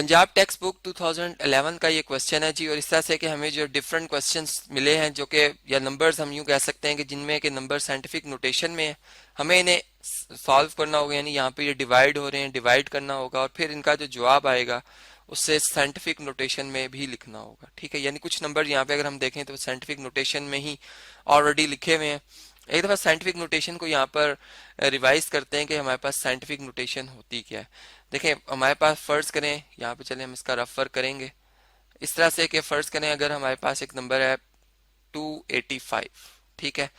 Punjab text book 2011 का ये question है जी। और इस तरह से कि हमें जो डिफरेंट क्वेश्चंस मिले हैं जो कि या नंबर्स हम यूं कह सकते हैं कि जिनमें के नंबर साइंटिफिक नोटेशन में है, हमें इन्हें सॉल्व करना होगा। यानी यहाँ पे ये डिवाइड हो रहे हैं, डिवाइड करना होगा और फिर इनका जो जवाब आएगा उससे साइंटिफिक नोटेशन में भी लिखना होगा। ठीक है, यानी कुछ नंबर यहाँ पे अगर हम देखें तो साइंटिफिक नोटेशन में ही ऑलरेडी लिखे हुए हैं। एक दफ़ा साइंटिफिक नोटेशन को यहाँ पर रिवाइज करते हैं कि हमारे पास साइंटिफिक नोटेशन होती क्या है। देखें, हमारे पास फर्ज करें, यहाँ पे चले हम इसका रफ वर्क करेंगे इस तरह से कि फर्ज करें अगर हमारे पास एक नंबर है 285, ठीक है,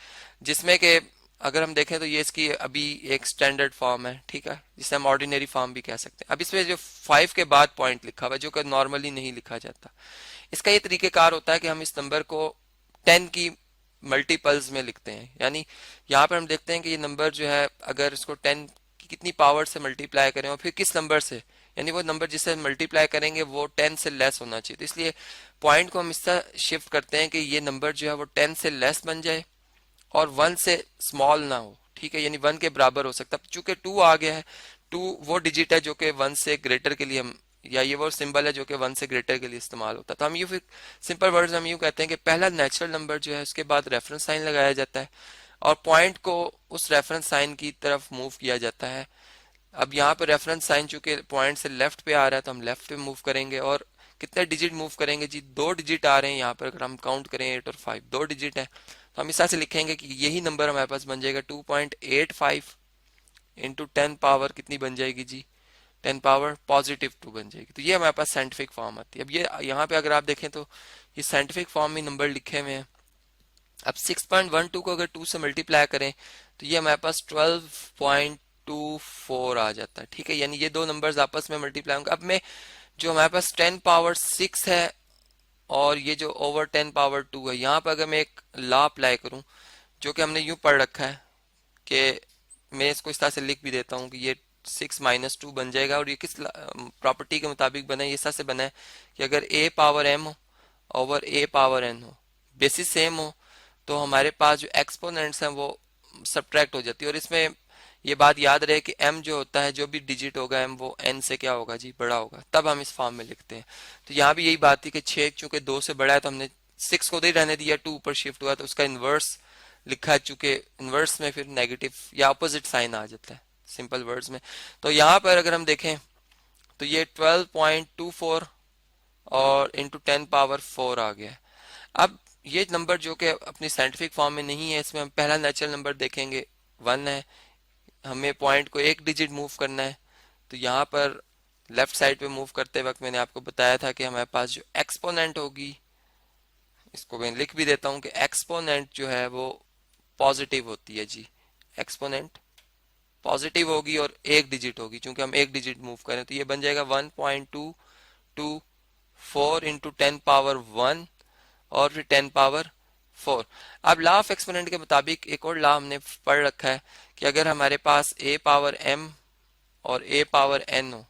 जिसमें कि अगर हम देखें तो ये इसकी अभी एक स्टैंडर्ड फॉर्म है, ठीक है, जिसे हम ऑर्डिनरी फॉर्म भी कह सकते हैं। अब इसमें जो 5 के बाद पॉइंट लिखा हुआ है जो कि नॉर्मली नहीं लिखा जाता, इसका ये तरीकेकार होता है कि हम इस नंबर को 10 की मल्टीपल्स में लिखते हैं। यानी यहाँ पर हम देखते हैं कि ये नंबर जो है अगर इसको 10 की कितनी पावर से मल्टीप्लाई करें और फिर किस नंबर से, यानी वो नंबर जिससे मल्टीप्लाई करेंगे वो 10 से लेस होना चाहिए। तो इसलिए पॉइंट को हम इस तरह शिफ्ट करते हैं कि ये नंबर जो है वो 10 से लेस बन जाए और 1 से स्मॉल ना हो। ठीक है, यानी 1 के बराबर हो सकता है। चूंकि 2 आ गया है, 2 वो डिजिट है जो कि 1 से ग्रेटर के लिए हम, या ये वो सिंबल है जो कि 1 से ग्रेटर के लिए इस्तेमाल होता है। तो हम ये फिर सिंपल वर्ड्स हम यूँ कहते हैं कि पहला नेचुरल नंबर जो है उसके बाद रेफरेंस साइन लगाया जाता है और पॉइंट को उस रेफरेंस साइन की तरफ मूव किया जाता है। अब यहाँ पर रेफरेंस साइन चूंकि पॉइंट से लेफ्ट पे आ रहा है तो हम लेफ्ट पे मूव करेंगे। और कितने डिजिट मूव करेंगे जी? 2 डिजिट आ रहे हैं यहाँ पर। अगर हम काउंट करें 8 और 5, 2 डिजिट है, तो हम इस तरह से लिखेंगे कि यही नंबर हमारे पास बन जाएगा 2.85 इंटू 10 पावर कितनी बन जाएगी जी? 10 पावर पॉजिटिव 2 बन जाएगी। तो ये हमारे पास साइंटिफिक फॉर्म आती है। अब ये यहाँ पे अगर आप देखें तो ये साइंटिफिक फॉर्म में नंबर लिखे हुए हैं। अब 6.12 को अगर 2 से मल्टीप्लाई करें तो ये हमारे पास 12.24 आ जाता है। ठीक है, यानी ये दो नंबर्स आपस में मल्टीप्लाई होंगे। अब मैं जो हमारे पास 10 पावर 6 है और ये जो ओवर 10 पावर 2 है, यहाँ पर अगर मैं एक लॉ अप्लाई करूं जो कि हमने यूं पढ़ रखा है कि मैं इसको इस तरह से लिख भी देता हूँ कि ये 6 - 2 बन जाएगा। और ये किस प्रॉपर्टी के मुताबिक बना है? ये इस तरह से बना है कि अगर a पावर m हो ओवर a पावर n हो, बेसिस सेम हो, तो हमारे पास जो एक्सपोनेंट्स हैं वो सब्ट्रैक्ट हो जाती है। और इसमें ये बात याद रहे कि m जो होता है, जो भी डिजिट होगा m, वो n से क्या होगा जी? बड़ा होगा। तब हम इस फॉर्म में लिखते हैं। तो यहाँ भी यही बात थी कि 6 चूंकि 2 से बड़ा है तो हमने 6 को दे रहने दिया, 2 ऊपर शिफ्ट हुआ तो उसका इन्वर्स लिखा है। चूंकि इन्वर्स में फिर नेगेटिव या अपोजिट साइन आ जाता है सिंपल वर्ड्स में। तो यहाँ पर अगर हम देखें तो ये 12.24 और इंटू 10 पावर 4 आ गया है। अब ये नंबर जो कि अपनी साइंटिफिक फॉर्म में नहीं है, इसमें हम पहला नेचुरल नंबर देखेंगे 1 है। हमें पॉइंट को एक डिजिट मूव करना है। तो यहाँ पर लेफ्ट साइड पे मूव करते वक्त मैंने आपको बताया था कि हमारे पास जो एक्सपोनेंट होगी, इसको मैं लिख भी देता हूँ कि एक्सपोनेंट जो है वो पॉजिटिव होती है जी। एक्सपोनेंट पॉजिटिव होगी और एक डिजिट होगी। चूंकि हम एक डिजिट मूव करें तो ये बन जाएगा 1.224 इंटू 10 पावर 1 और फिर 10 पावर 4। अब लॉ ऑफ एक्सपोनेंट के मुताबिक एक और लॉ हमने पढ़ रखा है कि अगर हमारे पास a पावर m और a पावर n हो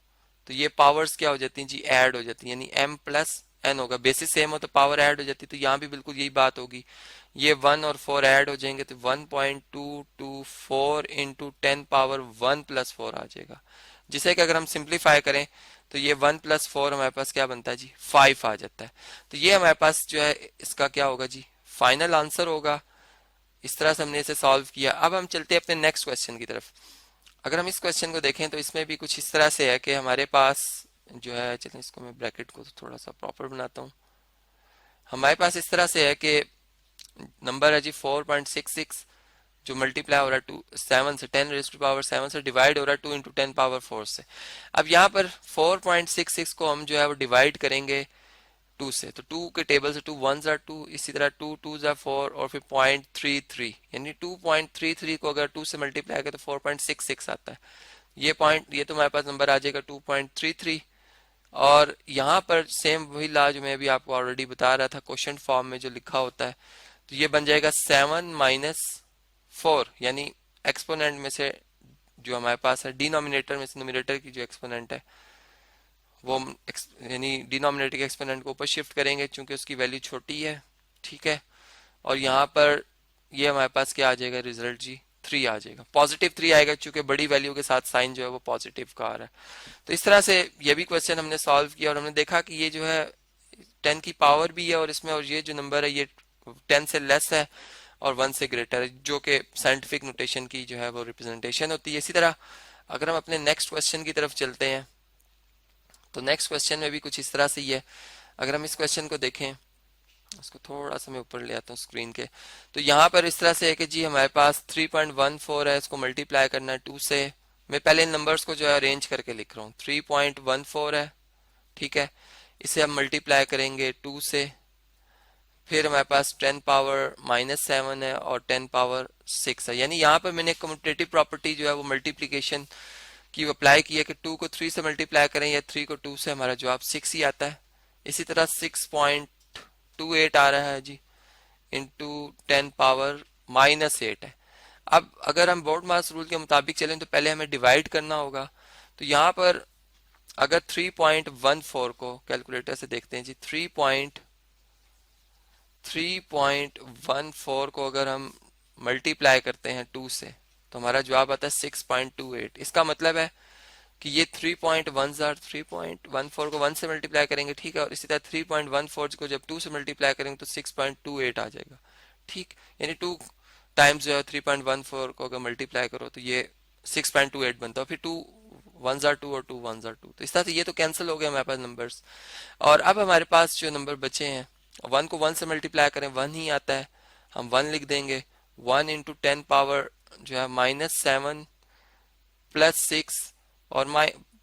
तो ये पावर्स क्या हो जाती हैं जी? ऐड हो जाती हैं। यानी m प्लस n होगा। बेसिस सेम हो तो पावर ऐड हो जाती है। तो यहाँ भी बिल्कुल यही बात होगी। ये 1 और 4 ऐड हो जाएंगे तो 1.224 इंटू 10 पावर 1 प्लस 4 आ जाएगा, जिसे कि अगर हम सिंप्लीफाई करें तो ये 1 प्लस 4 हमारे पास क्या बनता है जी? 5 आ जाता है। तो ये हमारे पास जो है इसका क्या होगा जी? फाइनल आंसर होगा। इस तरह से हमने इसे सॉल्व किया। अब हम चलते हैं अपने नेक्स्ट क्वेश्चन की तरफ। अगर हम इस क्वेश्चन को देखें तो इसमें भी कुछ इस तरह से है कि हमारे पास जो है, चलिए इसको मैं ब्रैकेट को थोड़ा सा प्रॉपर बनाता हूँ। हमारे पास इस तरह से है कि नंबर है जी 4.66 जो मल्टीप्लाई हो रहा है 7 से, 10⁻⁷ से डिवाइड हो रहा है 2 इंटू 10 पावर 4 से। अब यहाँ पर 4.66 को हम जो है वो डिवाइड करेंगे 2 से। तो 2 के टेबल से 2 1s are 2, इसी तरह 2 2s are 4 और फिर 0.33, यानी 2.33 को अगर 2 से मल्टीप्लाई करें तो 4.66 आता है। ये तो हमारे पास नंबर आ जाएगा 2.33। और यहाँ पर सेम वही लॉ जो मैं अभी आपको ऑलरेडी बता रहा था क्वेश्चन फॉर्म में जो लिखा होता है, तो ये बन जाएगा 7 - 4, यानी एक्सपोनेंट में से जो हमारे पास है डिनोमिनेटर में से न्यूमरेटर की जो एक्सपोनेंट है वो हम यानी डिनोमिनेटर के एक्सपोनेंट को ऊपर शिफ्ट करेंगे चूंकि उसकी वैल्यू छोटी है। ठीक है, और यहाँ पर ये हमारे पास क्या आ जाएगा रिजल्ट जी? 3 आ जाएगा, पॉजिटिव 3 आएगा क्योंकि बड़ी वैल्यू के साथ साइन जो है वो पॉजिटिव का आ रहा है। तो इस तरह से ये भी क्वेश्चन हमने सॉल्व किया और हमने देखा कि ये जो है 10 की पावर भी है और इसमें, और ये जो नंबर है ये 10 से लेस है और 1 से ग्रेटर है, जो कि साइंटिफिक नोटेशन की जो है वो रिप्रेजेंटेशन होती है। इसी तरह अगर हम अपने नेक्स्ट क्वेश्चन की तरफ चलते हैं तो नेक्स्ट क्वेश्चन में भी कुछ इस तरह से ही है। अगर हम इस क्वेश्चन को देखें, उसको थोड़ा सा मैं ऊपर ले आता हूँ स्क्रीन के, तो यहाँ पर इस तरह से है कि जी हमारे पास 3.14 है, इसको मल्टीप्लाई करना है 2 से। मैं पहले इन नंबर्स को जो है अरेंज करके लिख रहा हूँ। 3.14 है, ठीक है, इसे हम मल्टीप्लाई करेंगे 2 से, फिर हमारे पास 10 पावर -7 है और 10 पावर 6 है। यानी यहाँ पर मैंने कम्यूटेटिव प्रॉपर्टी जो है वो मल्टीप्लीकेशन की अप्लाई की है कि 2 को 3 से मल्टीप्लाई करें या 3 को 2 से, हमारा जवाब 6 ही आता है। इसी तरह 6.28 आ रहा है जी, इंटू 10 पावर -8 है। अब अगर हम बोर्ड मास रूल के मुताबिक चलें तो पहले हमें डिवाइड करना होगा। तो यहाँ पर अगर 3.14 को कैलकुलेटर से देखते हैं जी, 3.14 को अगर हम मल्टीप्लाई करते हैं 2 से तो हमारा जवाब आता है 6.28। इसका मतलब है कि ये 3.14 को 1 से मल्टीप्लाई करेंगे, ठीक है, और इसी तरह 3.14 को जब 2 से मल्टीप्लाई करेंगे तो 6.28 आ जाएगा, ठीक। यानी 2 टाइम्स जो है 3.14 को अगर मल्टीप्लाई करो तो ये 6.28 बनता है, फिर 2 1 जार 2 और 2 1 जार 2, तो इस तरह से ये तो कैंसिल हो गया हमारे पास नंबर्स। और अब हमारे पास जो नंबर बचे हैं, 1 को 1 से मल्टीप्लाई करें 1 ही आता है, हम 1 लिख देंगे। 1 इंटू 10 पावर जो है -7 +6 और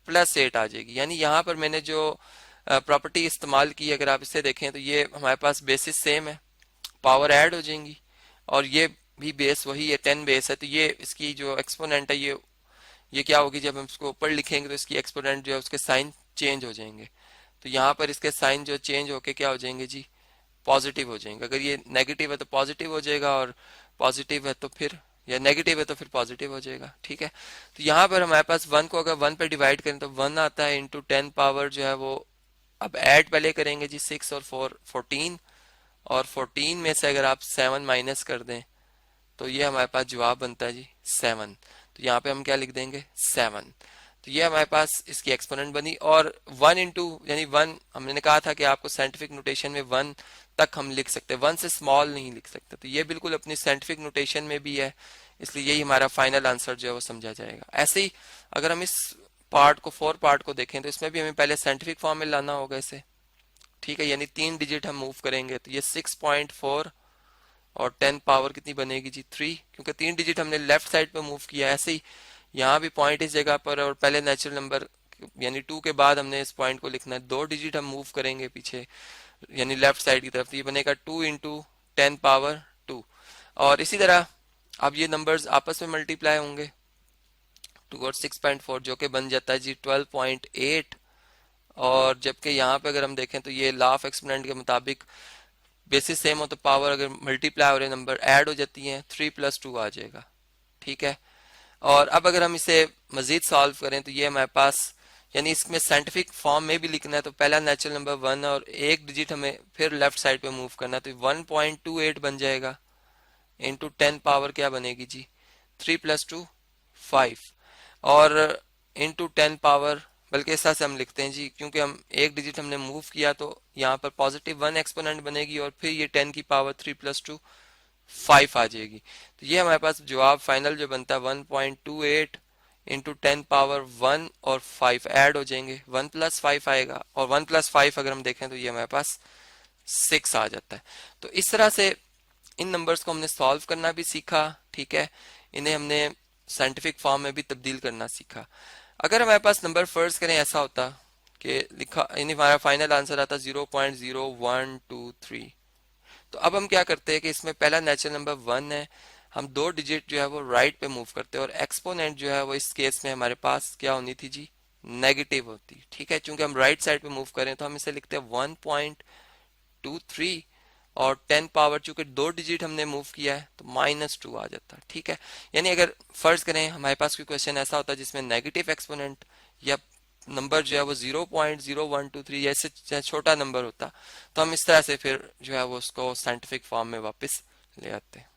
+8 आ जाएगी। यानी यहाँ पर मैंने जो प्रॉपर्टी इस्तेमाल की, अगर आप इसे देखें तो ये हमारे पास बेसिस सेम है, पावर ऐड हो जाएंगी और ये भी बेस वही है, 10 बेस है, तो ये इसकी जो एक्सपोनेंट है ये क्या होगी, जब हम इसको ऊपर लिखेंगे तो इसकी एक्सपोनेंट जो है उसके साइन चेंज हो जाएंगे। तो यहाँ पर इसके साइन जो चेंज होके क्या हो जाएंगे जी, पॉजिटिव हो जाएंगे। अगर ये नेगेटिव है तो पॉजिटिव हो जाएगा, और पॉजिटिव है तो फिर, या नेगेटिव है तो फिर पॉजिटिव हो जाएगा, ठीक है। तो यहाँ पर हमारे पास 1 को अगर 1 पे डिवाइड करें तो 1 आता है, इंटू 10 पावर जो है वो, अब ऐड पहले करेंगे जी, 6 और 4 14, और 14 में से अगर आप 7 माइनस कर दें तो ये हमारे पास जवाब बनता है जी 7। तो यहाँ पे हम क्या लिख देंगे, 7। तो ये हमारे पास इसकी एक्सपोनेंट बनी। और 1 इंटू यानी 1, हमने कहा था कि आपको साइंटिफिक नोटेशन में 1 तक हम लिख सकते हैं, 1 से स्मॉल नहीं लिख सकते, तो ये बिल्कुल अपनी साइंटिफिक नोटेशन में भी है, इसलिए यही हमारा फाइनल आंसर जो है वो समझा जाएगा। ऐसे ही अगर हम इस पार्ट को 4 पार्ट को देखें तो इसमें भी हमें पहले साइंटिफिक फॉर्म में लाना होगा इसे, ठीक है, यानी 3 डिजिट हम मूव करेंगे तो ये 6.4 और 10 पावर कितनी बनेगी जी 3, क्योंकि 3 डिजिट हमने लेफ्ट साइड पे मूव किया है। ऐसे ही यहाँ भी पॉइंट इस जगह पर, और पहले नेचुरल नंबर यानी 2 के बाद हमने इस पॉइंट को लिखना है, 2 डिजिट हम मूव करेंगे पीछे यानी लेफ्ट साइड की तरफ, तो ये बनेगा 2 इंटू 10 पावर 2। और इसी तरह अब ये नंबर्स आपस में मल्टीप्लाई होंगे, 2 और 6.4 जो कि बन जाता है जी 12.8। और जबकि यहाँ पे अगर हम देखें तो ये लॉ ऑफ एक्सपोनेंट के मुताबिक बेसिस सेम हो तो पावर अगर मल्टीप्लाई हो रहे नंबर ऐड हो जाती हैं, 3 + 2 आ जाएगा, ठीक है। और अब अगर हम इसे मजीद सॉल्व करें तो ये हमारे पास, यानी इसमें साइंटिफिक फॉर्म में भी लिखना है तो पहला नेचुरल नंबर 1 और एक डिजिट हमें फिर लेफ्ट साइड पे मूव करना है, तो 1.28 बन जाएगा, इंटू 10 पावर क्या बनेगी जी 3 + 2 5, और इंटू 10 पावर, बल्कि इस तरह से हम लिखते हैं जी, क्योंकि हम एक डिजिट हमने मूव किया तो यहाँ पर +1 एक्सपोनेंट बनेगी और फिर ये 10 की पावर 3 + 2 5 आ जाएगी। तो ये हमारे पास जवाब फाइनल जो बनता है 1.28 इंटू 10 पावर 1 और 5 ऐड हो जाएंगे, 1 + 5 आएगा, और 1 + 5 अगर हम देखें तो ये हमारे पास 6 आ जाता है। तो इस तरह से इन नंबर्स को हमने सॉल्व करना भी सीखा, ठीक है, इन्हें हमने साइंटिफिक फॉर्म में भी तब्दील करना सीखा। अगर हमारे पास नंबर फर्ज करें ऐसा होता कि लिखा यानी हमारा फाइनल आंसर आता 0.0123, तो अब हम क्या करते हैं कि इसमें पहला नेचुरल नंबर 1 है, हम 2 डिजिट जो है वो राइट पे मूव करते हैं, और एक्सपोनेंट जो है वो इस केस में हमारे पास क्या होनी थी जी, नेगेटिव होती, ठीक है, क्योंकि हम राइट साइड पे मूव करें तो हम इसे लिखते हैं 1.23, और 10 पावर चूंकि 2 डिजिट हमने मूव किया है तो -2 आ जाता है, ठीक है। यानी अगर फर्ज करें हमारे पास कोई क्वेश्चन ऐसा होता है जिसमें नेगेटिव एक्सपोनेंट या नंबर जो है वो 0.0123 जैसे छोटा नंबर होता, तो हम इस तरह से फिर जो है वो उसको साइंटिफिक फॉर्म में वापस ले आते हैं।